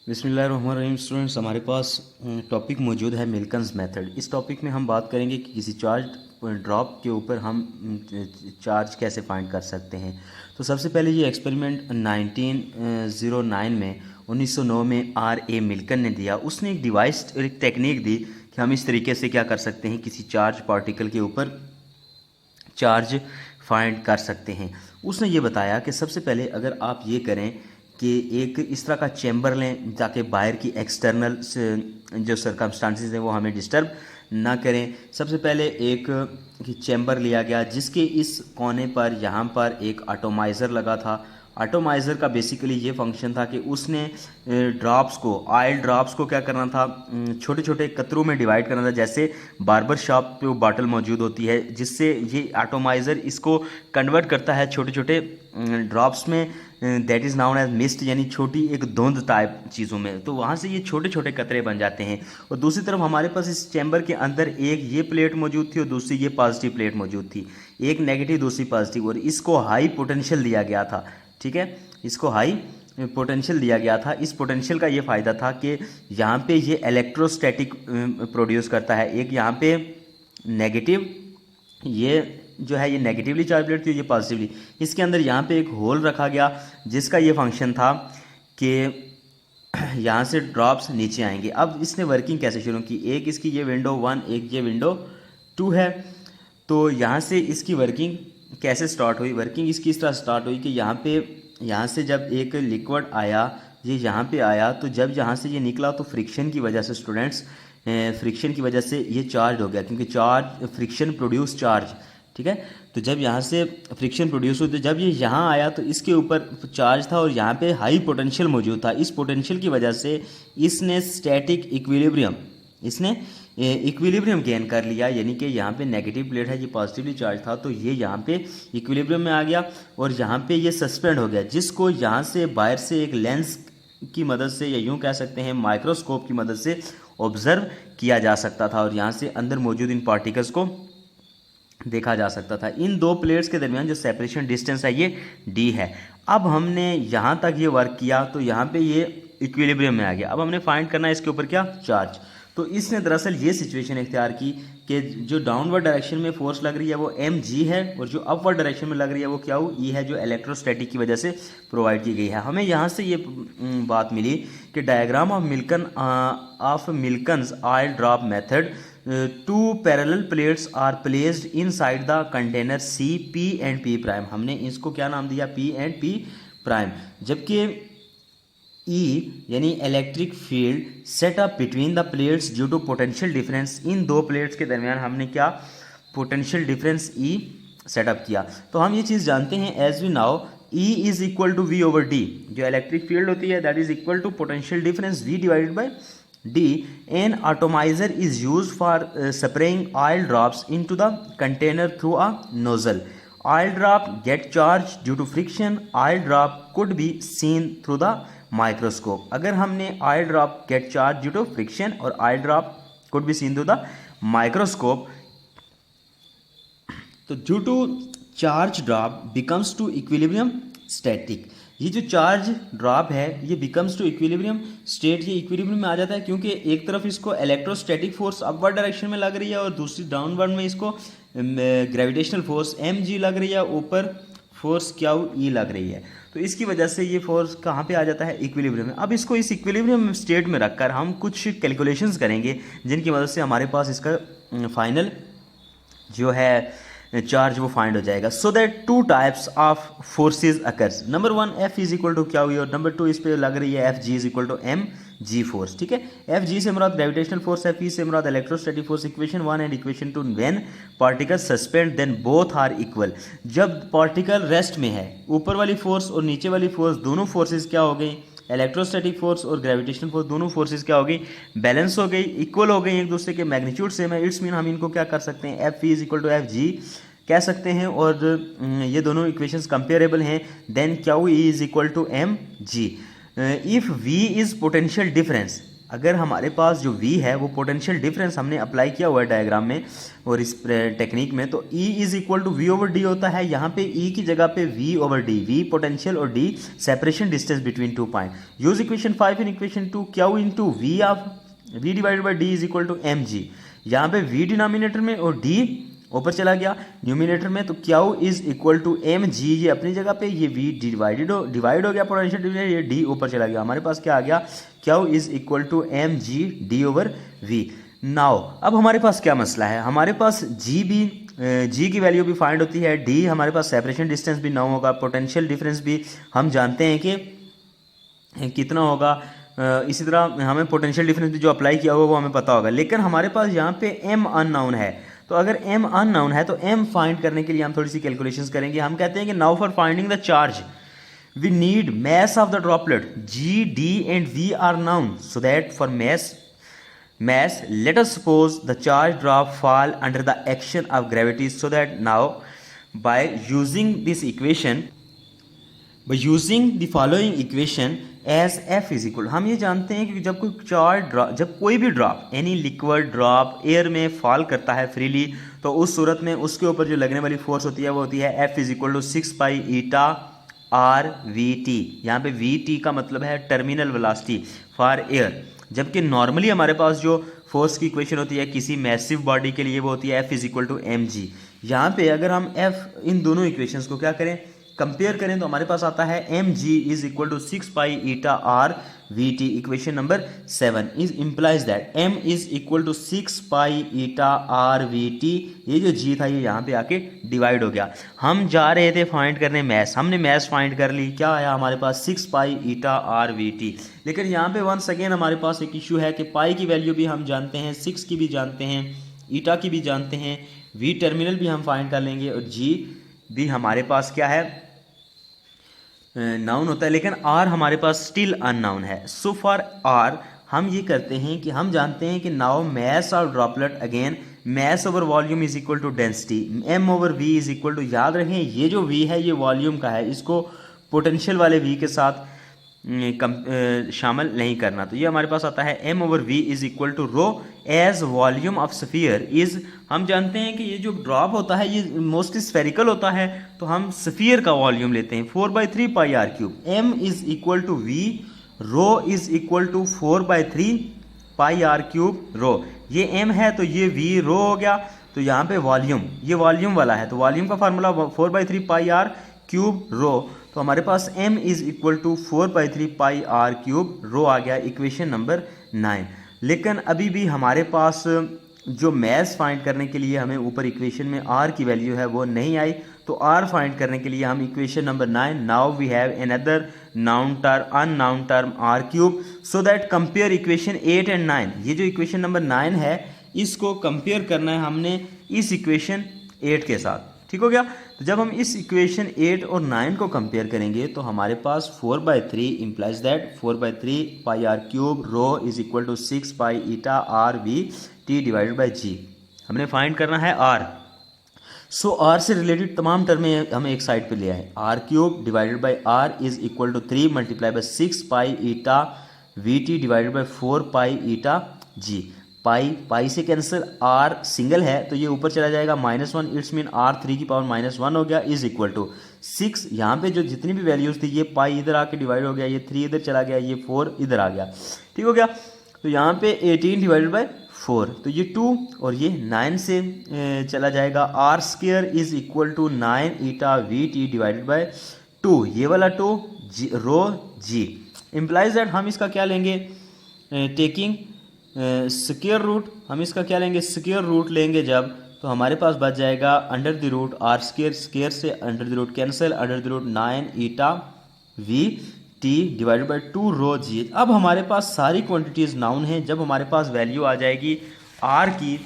बिस्मिल्लाहिर्रहमानिर्रहीम। स्टूडेंट्स, हमारे पास टॉपिक मौजूद है मिल्कन्स मेथड। इस टॉपिक में हम बात करेंगे कि किसी चार्ज ड्रॉप के ऊपर हम चार्ज कैसे फाइंड कर सकते हैं। तो सबसे पहले ये एक्सपेरिमेंट 1909 में 1909 में R.A. मिल्कन ने दिया। उसने एक डिवाइस और एक टेक्निक दी कि हम इस तरीके से क्या कर सकते हैं, किसी चार्ज पार्टिकल के ऊपर चार्ज फाइंड कर सकते हैं। उसने ये बताया कि सबसे पहले अगर आप ये करें कि एक इस तरह का चैम्बर लें ताकि बाहर की एक्सटर्नल जो सर्कमस्टांसेस हैं वो हमें डिस्टर्ब ना करें। सबसे पहले एक चैम्बर लिया गया जिसके इस कोने पर यहाँ पर एक एटोमाइज़र लगा था। एटोमाइज़र का बेसिकली ये फंक्शन था कि उसने ड्रॉप्स को, ऑयल ड्रॉप्स को क्या करना था, छोटे छोटे कतरों में डिवाइड करना था। जैसे बार्बर शॉप पे वो बॉटल मौजूद होती है जिससे ये एटोमाइज़र इसको कन्वर्ट करता है छोटे छोटे ड्रॉप्स में, that is known as mist, यानी छोटी एक धुंध टाइप चीज़ों में। तो वहाँ से ये छोटे छोटे कतरे बन जाते हैं। और दूसरी तरफ हमारे पास इस चैम्बर के अंदर एक ये प्लेट मौजूद थी और दूसरी ये पॉजिटिव प्लेट मौजूद थी, एक नेगेटिव दूसरी पॉजिटिव, और इसको हाई पोटेंशियल दिया गया था। ठीक है, इसको हाई पोटेंशियल दिया गया था। इस पोटेंशियल का ये फ़ायदा था कि यहाँ पे ये इलेक्ट्रोस्टैटिक प्रोड्यूस करता है। एक यहाँ पे नेगेटिव, ये जो है ये नेगेटिवली चार्ज प्लेट थी, ये पॉजिटिवली। इसके अंदर यहाँ पे एक होल रखा गया जिसका ये फंक्शन था कि यहाँ से ड्रॉप्स नीचे आएंगे। अब इसने वर्किंग कैसे शुरू की, एक इसकी ये विंडो 1, एक ये विंडो 2 है। तो यहाँ से इसकी वर्किंग कैसे स्टार्ट हुई, वर्किंग इसकी इस तरह स्टार्ट हुई कि यहाँ से जब एक लिक्विड आया, ये यहाँ पे आया, तो जब यहाँ से ये निकला तो फ्रिक्शन की वजह से स्टूडेंट्स, फ्रिक्शन की वजह से ये चार्ज हो गया, क्योंकि चार्ज फ्रिक्शन प्रोड्यूस चार्ज। ठीक है, तो जब यहाँ से फ्रिक्शन प्रोड्यूस हुई तो जब ये यहाँ आया तो इसके ऊपर चार्ज था और यहाँ पे हाई पोटेंशियल मौजूद था। इस पोटेंशियल की वजह से इसने स्टैटिक इक्विलिब्रियम, इसने इक्विलिब्रियम गेन कर लिया, यानी कि यहाँ पे नेगेटिव प्लेट है, ये पॉजिटिवली चार्ज था, तो ये यहाँ पे इक्विलिब्रियम में आ गया और यहाँ पे ये सस्पेंड हो गया, जिसको यहाँ से बाहर से एक लेंस की मदद से, या यूँ कह सकते हैं माइक्रोस्कोप की मदद से ऑब्जर्व किया जा सकता था और यहाँ से अंदर मौजूद इन पार्टिकल्स को देखा जा सकता था। इन दो प्लेट्स के दरमियान जो सेपरेशन डिस्टेंस है ये d है। अब हमने यहाँ तक ये वर्क किया तो यहाँ पे ये इक्विलिब्रियम में आ गया। अब हमने फाइंड करना है इसके ऊपर क्या, चार्ज। तो इसने दरअसल ये सिचुएशन इख्तियार की कि जो डाउनवर्ड डायरेक्शन में फोर्स लग रही है वो mg है और जो अपवर्ड डायरेक्शन में लग रही है वो क्या हो, E है, जो इलेक्ट्रोस्टैटिक की वजह से प्रोवाइड की गई है। हमें यहाँ से ये बात मिली कि diagram of Millikan's oil drop method, two parallel plates are placed inside the container C, P and P prime. हमने इसको क्या नाम दिया, P एंड P प्राइम। जबकि E यानी electric field set up between the plates due to potential difference, इन दो plates के दरमियान हमने क्या, पोटेंशियल डिफरेंस E सेटअप किया। तो हम ये चीज़ जानते हैं as we know E is equal to V over D, जो इलेक्ट्रिक फील्ड होती है that is equal to potential difference V divided by D. An atomizer is used for spraying oil drops into the container through a nozzle. Oil drop get charged due to friction. Oil drop could be seen through the microscope. अगर हमने oil drop get charged due to friction और oil drop could be seen through the microscope, तो due to charge drop becomes to equilibrium static. ये जो charge drop है ये becomes to equilibrium state, ये equilibrium में आ जाता है क्योंकि एक तरफ इसको इलेक्ट्रोस्टैटिक फोर्स अपवर्ड डायरेक्शन में लग रही है और दूसरी डाउनवर्ड में इसको ग्रेविटेशनल फोर्स mg लग रही है, ऊपर फोर्स क्या E लग रही है। तो इसकी वजह से ये फोर्स कहाँ पे आ जाता है, इक्विलिब्रियम में। अब इसको इस इक्विलिब्रियम स्टेट में रखकर हम कुछ कैलकुलेशंस करेंगे जिनकी मदद से हमारे पास इसका फाइनल जो है चार्ज वो फाइंड हो जाएगा। So that two types of forces occurs. Number 1 F is equal to क्या हुई, और नंबर 2 इस पे लग रही है Fg is equal to mg force. ठीक है, Fg से मुराद ग्रेविटेशनल फोर्स है, P से मुराद electrostatic force. Equation 1 and equation 2, when particle suspend then both are equal. जब पार्टिकल रेस्ट में है, ऊपर वाली फोर्स और नीचे वाली फोर्स दोनों फोर्सेज क्या हो गई, इलेक्ट्रोस्टैटिक फोर्स और ग्रेविटेशनल फोर्स दोनों फोर्सेस क्या हो गई, बैलेंस हो गई, इक्वल हो गई, एक दूसरे के मैग्नीट्यूड सेम है। इट्स मीन हम इनको क्या कर सकते हैं, F is equal to Fg कह सकते हैं और ये दोनों इक्वेशंस कंपेरेबल हैं। देन क्या हुई, E is equal to mg। If V is potential difference, अगर हमारे पास जो v है वो पोटेंशियल डिफरेंस हमने अप्लाई किया हुआ है डायग्राम में और इस टेक्निक में, तो E is equal to V over D होता है। यहाँ पे E की जगह पे v over D, v potential और d separation distance between two point. Use equation 5 in equation 2, Q into V of v divided by d is equal to M G. यहाँ पे v डिनोमिनेटर में और d ऊपर चला गया numerator में, तो Q is equal to M G, ये अपनी जगह पे, ये v डिवाइड हो गया पोटेंशियल डिफरेंस, ये d ऊपर चला गया। हमारे पास क्या आ गया, Q is equal to M G D over v। Now अब हमारे पास क्या मसला है, हमारे पास g की वैल्यू भी फाइंड होती है, d हमारे पास सेपरेशन डिस्टेंस भी 9 होगा, पोटेंशियल डिफरेंस भी हम जानते हैं कि कितना होगा, इसी तरह हमें पोटेंशियल डिफरेंस भी जो अप्लाई किया हुआ वो हमें पता होगा। लेकिन हमारे पास यहाँ पे m अननोन है, तो अगर m अननोन है तो m फाइंड करने के लिए हम थोड़ी सी कैलकुलेशंस करेंगे। हम कहते हैं कि now for finding the charge we need mass of the droplet g, d and v are known, so that for mass let us suppose the charge drop fall under the action of gravity, so that now by using the following equation as f is equal, हम ये जानते हैं कि जब कोई भी drop any liquid drop air में fall करता है फ्रीली, तो उस सूरत में उसके ऊपर जो लगने वाली फोर्स होती है वो होती है f is equal to 6 pi eta are we T. यहाँ पे वी टी का मतलब है टर्मिनल वेलोसिटी फॉर एयर, जबकि नॉर्मली हमारे पास जो फोर्स की इक्वेशन होती है किसी मैसिव बॉडी के लिए वो होती है f is equal to M G. यहाँ पे अगर हम f इन दोनों इक्वेशंस को क्या करें, कंपेयर करें, तो हमारे पास आता है M G is equal to 6 pi eta are we T. Equation number 7 is implies that m is equal to 6 pi eta are we T. ये जो g था ये यहाँ पे आके डिवाइड हो गया। हम जा रहे थे फाइंड करने मैस, हमने मैस फाइंड कर ली, क्या आया हमारे पास 6 pi eta are we T. लेकिन यहाँ पे वंस अगेन हमारे पास एक इशू है कि पाई की वैल्यू भी हम जानते हैं, 6 की भी जानते हैं, ईटा की भी जानते हैं, वी टर्मिनल भी हम फाइंड कर लेंगे और g भी हमारे पास क्या है, नाउन होता है, लेकिन आर हमारे पास स्टिल अननाउन है। सो फॉर आर हम ये करते हैं कि हम जानते हैं कि now mass of droplet, again mass over volume is equal to density, m over v is equal to, याद रखें ये जो v है ये वॉल्यूम का है, इसको पोटेंशियल वाले v के साथ शामिल नहीं करना। तो ये हमारे पास आता है m over v is equal to rho as volume of sphere is. हम जानते हैं कि ये जो ड्रॉप होता है ये मोस्टली स्फेरिकल होता है, तो हम स्फीयर का वॉल्यूम लेते हैं 4/3 pi r cube. m is equal to v, rho is equal to 4/3 pi r cube rho. ये m है तो ये v रो हो गया, तो यहाँ पे वॉल्यूम, ये वॉल्यूम वाला है, तो वॉल्यूम का formula 4/3 pi r cube rho, तो हमारे पास m is equal to 4/3 pi r cube rho आ गया, इक्वेशन नंबर 9। लेकिन अभी भी हमारे पास जो मैस फाइंड करने के लिए हमें ऊपर इक्वेशन में r की वैल्यू है वो नहीं आई, तो r फाइंड करने के लिए हम equation number 9, now we have another known term unknown term r cube, so that compare equation 8 and 9। ये जो इक्वेशन नंबर 9 है इसको कंपेयर करना है हमने इस इक्वेशन 8 के साथ, ठीक हो गया। तो जब हम इस इक्वेशन 8 और 9 को कंपेयर करेंगे तो हमारे पास 4/3 implies that 4/3 pi r cube rho is equal to 6 pi eta are we T divided by g. हमने फाइंड करना है r, सो r से रिलेटेड तमाम टर्में हम एक साइड पे ले आए। R cube divided by r is equal to 3 multiply by 6 pi eta we T divided by 4 pi eta g. Pi से कैंसिल, r सिंगल है तो ये ऊपर चला जाएगा -1, इट्स मीन r 3 की पावर -1 हो गया इज इक्वल टू 6। यहाँ पे जो जितनी भी वैल्यूज थी ये पाई इधर आके डिवाइड हो गया, ये 3 इधर चला गया, ये 4 इधर आ गया, ठीक हो गया। तो यहाँ पे 18 डिवाइडेड बाई 4, तो ये 2 और ये 9 से चला जाएगा, r square is equal to 9 eta we T divided by 2, ये वाला 2 रो जी। इम्प्लाइज दैट हम इसका क्या लेंगे, टेकिंग स्क्वायर रूट, हम इसका क्या लेंगे, स्क्वायर रूट लेंगे जब, तो हमारे पास बच जाएगा under the root r square, square से under the root cancel, under the root 9 eta we T divided by 2 rho g. अब हमारे पास सारी क्वांटिटीज़ नाउन हैं, जब हमारे पास वैल्यू आ जाएगी आर की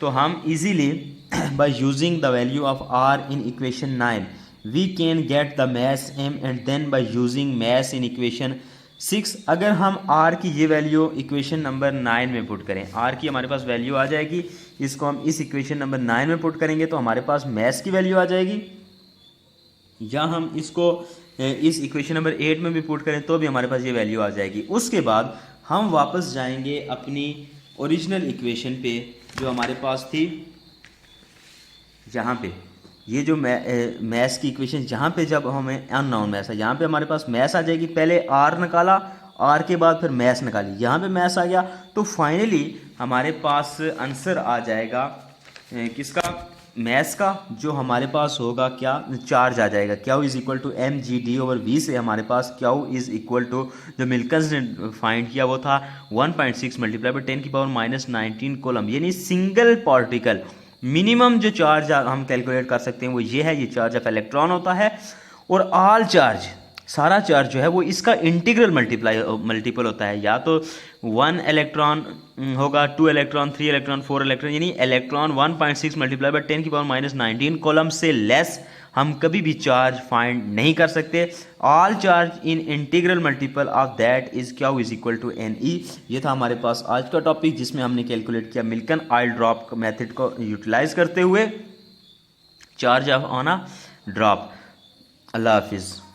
तो हम easily by using the value of R in equation 9 we can get the mass m and then by using mass in equation 6। अगर हम r की ये वैल्यू इक्वेशन नंबर 9 में पुट करें, r की हमारे पास वैल्यू आ जाएगी, इसको हम इस इक्वेशन नंबर 9 में पुट करेंगे तो हमारे पास मैस की वैल्यू आ जाएगी, या हम इसको इस इक्वेशन नंबर 8 में भी पुट करें तो भी हमारे पास ये वैल्यू आ जाएगी। उसके बाद हम वापस जाएंगे अपनी ओरिजिनल इक्वेशन पे जो हमारे पास थी, जहाँ पे ये जो मैथ्स की इक्वेशन, जहाँ पे जब हमें अननोन मैथ्स है, यहाँ पे हमारे पास मैथ्स आ जाएगी, पहले आर निकाला, आर के बाद फिर मैथ्स निकाली, यहाँ पे मैथ्स आ गया, तो फाइनली हमारे पास आंसर आ जाएगा किसका, मैथ्स का, जो हमारे पास होगा क्या, चार्ज आ जाएगा, Q is equal to M G D over V से हमारे पास क्यू इज इक्वल टू, जो मिल्कन्स ने फाइंड किया वो था 1.6 मल्टीप्लाई बाई 10 की पावर -19 कोलम, यानी सिंगल पार्टिकल मिनिमम जो चार्ज हम कैलकुलेट कर सकते हैं वो ये है, ये चार्ज ऑफ इलेक्ट्रॉन होता है। और ऑल चार्ज, सारा चार्ज जो है वो इसका इंटीग्रल मल्टीपल होता है, या तो 1 इलेक्ट्रॉन होगा, 2 इलेक्ट्रॉन, 3 इलेक्ट्रॉन, 4 इलेक्ट्रॉन, यानी इलेक्ट्रॉन 1.6 मल्टीप्लाई बाई 10 की पावर -19 कॉलम से लेस हम कभी भी चार्ज फाइंड नहीं कर सकते। All charge in integral multiple of that is Q is equal to N E. ये था हमारे पास आज का टॉपिक, जिसमें हमने कैलकुलेट किया मिल्कन ऑयल ड्रॉप मेथड को यूटिलाइज करते हुए चार्ज ऑन अ ड्रॉप। अल्लाह हाफिज़।